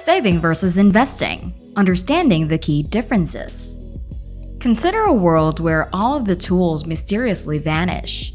Saving versus investing. Understanding the key differences. Consider a world where all of the tools mysteriously vanish.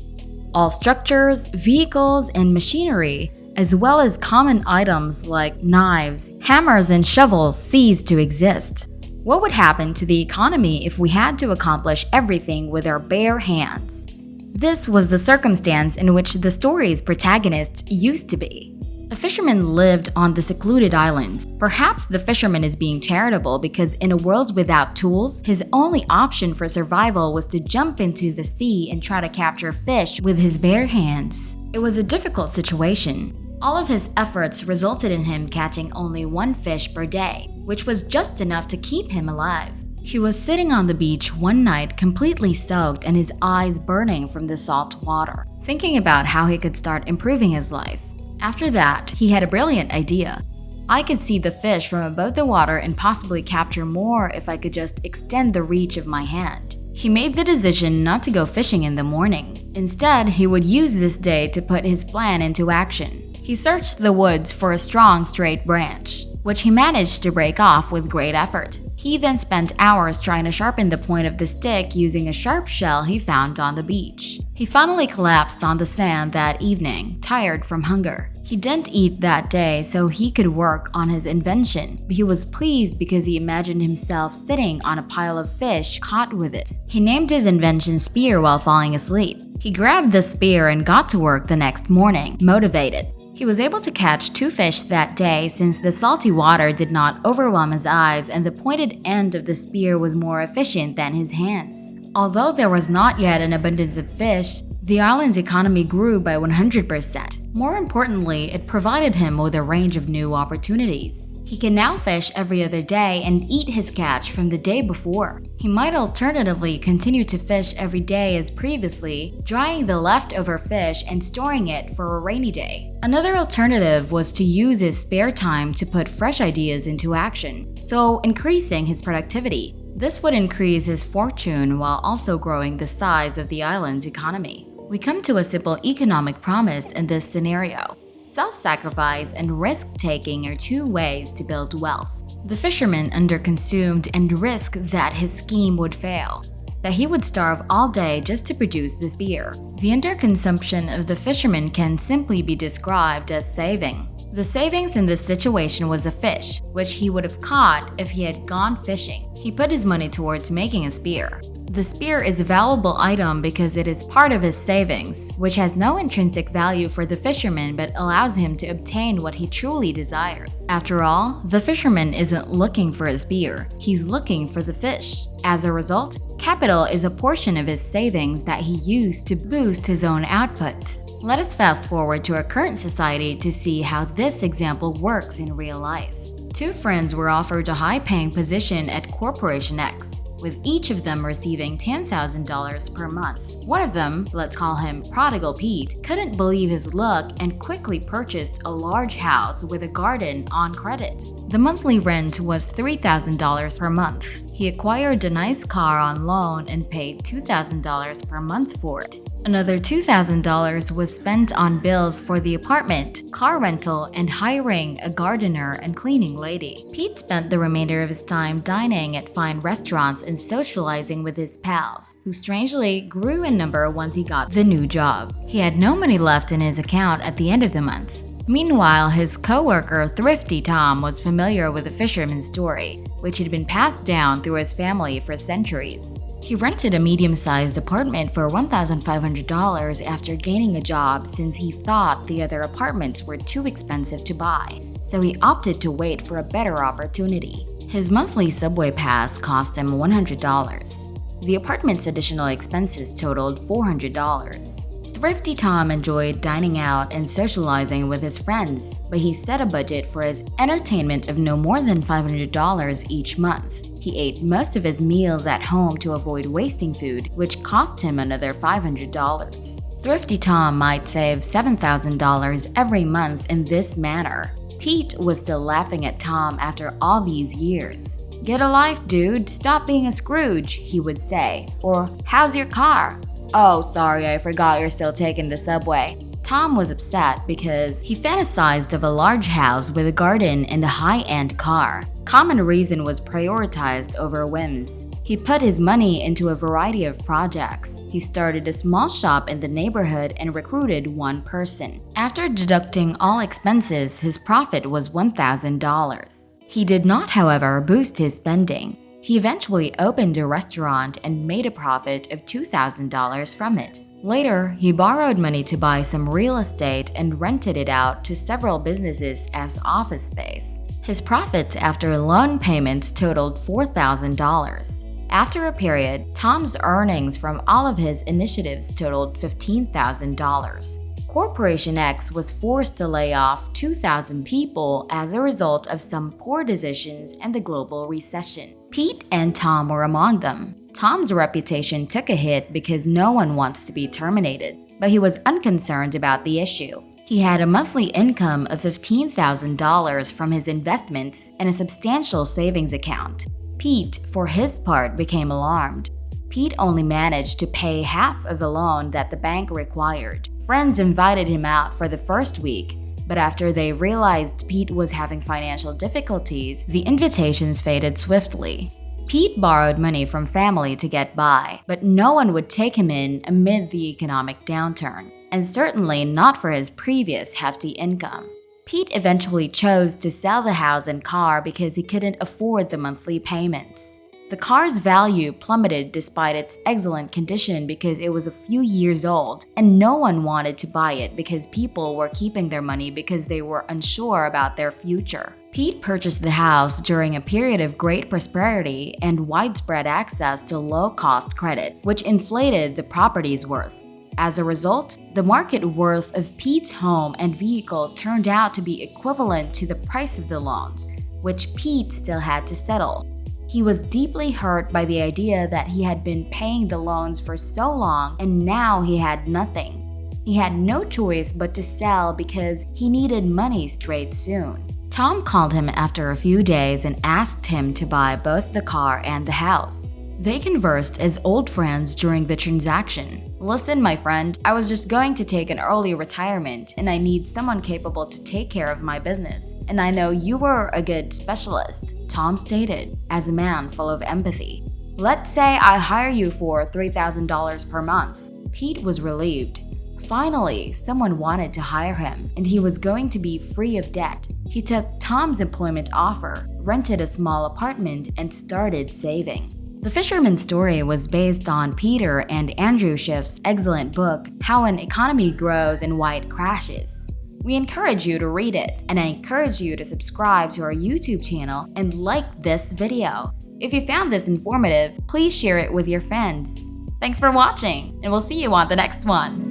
All structures, vehicles, and machinery, as well as common items like knives, hammers, and shovels cease to exist. What would happen to the economy if we had to accomplish everything with our bare hands? This was the circumstance in which the story's protagonist used to be. A fisherman lived on the secluded island. Perhaps the fisherman is being charitable because in a world without tools, his only option for survival was to jump into the sea and try to capture fish with his bare hands. It was a difficult situation. All of his efforts resulted in him catching only one fish per day, which was just enough to keep him alive. He was sitting on the beach one night completely soaked and his eyes burning from the salt water, thinking about how he could start improving his life. After that, he had a brilliant idea. I could see the fish from above the water and possibly capture more if I could just extend the reach of my hand. He made the decision not to go fishing in the morning. Instead, he would use this day to put his plan into action. He searched the woods for a strong, straight branch, which he managed to break off with great effort. He then spent hours trying to sharpen the point of the stick using a sharp shell he found on the beach. He finally collapsed on the sand that evening, tired from hunger. He didn't eat that day so he could work on his invention, but he was pleased because he imagined himself sitting on a pile of fish caught with it. He named his invention Spear while falling asleep. He grabbed the spear and got to work the next morning, motivated. He was able to catch 2 fish that day since the salty water did not overwhelm his eyes and the pointed end of the spear was more efficient than his hands. Although there was not yet an abundance of fish, the island's economy grew by 100%. More importantly, it provided him with a range of new opportunities. He can now fish every other day and eat his catch from the day before. He might alternatively continue to fish every day as previously, drying the leftover fish and storing it for a rainy day. Another alternative was to use his spare time to put fresh ideas into action, so increasing his productivity. This would increase his fortune while also growing the size of the island's economy. We come to a simple economic promise in this scenario. Self-sacrifice and risk-taking are 2 ways to build wealth. The fisherman underconsumed and risked that his scheme would fail, that he would starve all day just to produce the spear. The underconsumption of the fisherman can simply be described as saving. The savings in this situation was a fish, which he would have caught if he had gone fishing. He put his money towards making a spear. The spear is a valuable item because it is part of his savings, which has no intrinsic value for the fisherman but allows him to obtain what he truly desires. After all, the fisherman isn't looking for a spear, he's looking for the fish. As a result, capital is a portion of his savings that he used to boost his own output. Let us fast forward to our current society to see how this example works in real life. 2 friends were offered a high-paying position at Corporation X, with each of them receiving $10,000 per month. One of them, let's call him Prodigal Pete, couldn't believe his luck and quickly purchased a large house with a garden on credit. The monthly rent was $3,000 per month. He acquired a nice car on loan and paid $2,000 per month for it. Another $2,000 was spent on bills for the apartment, car rental, and hiring a gardener and cleaning lady. Pete spent the remainder of his time dining at fine restaurants and socializing with his pals, who strangely grew in number once he got the new job. He had no money left in his account at the end of the month. Meanwhile, his co-worker Thrifty Tom was familiar with the fisherman's story, which had been passed down through his family for centuries. He rented a medium-sized apartment for $1,500 after gaining a job since he thought the other apartments were too expensive to buy, so he opted to wait for a better opportunity. His monthly subway pass cost him $100. The apartment's additional expenses totaled $400. Thrifty Tom enjoyed dining out and socializing with his friends, but he set a budget for his entertainment of no more than $500 each month. He ate most of his meals at home to avoid wasting food, which cost him another $500. Thrifty Tom might save $7,000 every month in this manner. Pete was still laughing at Tom after all these years. "Get a life, dude. Stop being a Scrooge," he would say. Or, "How's your car?" "Oh, sorry, I forgot you're still taking the subway." Tom was upset because he fantasized of a large house with a garden and a high-end car. Common reason was prioritized over whims. He put his money into a variety of projects. He started a small shop in the neighborhood and recruited one person. After deducting all expenses, his profit was $1,000. He did not, however, boost his spending. He eventually opened a restaurant and made a profit of $2,000 from it. Later, he borrowed money to buy some real estate and rented it out to several businesses as office space. His profits after loan payments totaled $4,000. After a period, Tom's earnings from all of his initiatives totaled $15,000. Corporation X was forced to lay off 2,000 people as a result of some poor decisions and the global recession. Pete and Tom were among them. Tom's reputation took a hit because no one wants to be terminated, but he was unconcerned about the issue. He had a monthly income of $15,000 from his investments and a substantial savings account. Pete, for his part, became alarmed. Pete only managed to pay half of the loan that the bank required. Friends invited him out for the first week, but after they realized Pete was having financial difficulties, the invitations faded swiftly. Pete borrowed money from family to get by, but no one would take him in amid the economic downturn, and certainly not for his previous hefty income. Pete eventually chose to sell the house and car because he couldn't afford the monthly payments. The car's value plummeted despite its excellent condition because it was a few years old, and no one wanted to buy it because people were keeping their money because they were unsure about their future. Pete purchased the house during a period of great prosperity and widespread access to low-cost credit, which inflated the property's worth. As a result, the market worth of Pete's home and vehicle turned out to be equivalent to the price of the loans, which Pete still had to settle. He was deeply hurt by the idea that he had been paying the loans for so long and now he had nothing. He had no choice but to sell because he needed money straight soon. Tom called him after a few days and asked him to buy both the car and the house. They conversed as old friends during the transaction. "Listen, my friend, I was just going to take an early retirement and I need someone capable to take care of my business. And I know you were a good specialist," Tom stated, as a man full of empathy. "Let's say I hire you for $3,000 per month." Pete was relieved. Finally, someone wanted to hire him, and he was going to be free of debt. He took Tom's employment offer, rented a small apartment, and started saving. The Fisherman's Story was based on Peter and Andrew Schiff's excellent book, How an Economy Grows and Why It Crashes. We encourage you to read it, and I encourage you to subscribe to our YouTube channel and like this video. If you found this informative, please share it with your friends. Thanks for watching, and we'll see you on the next one.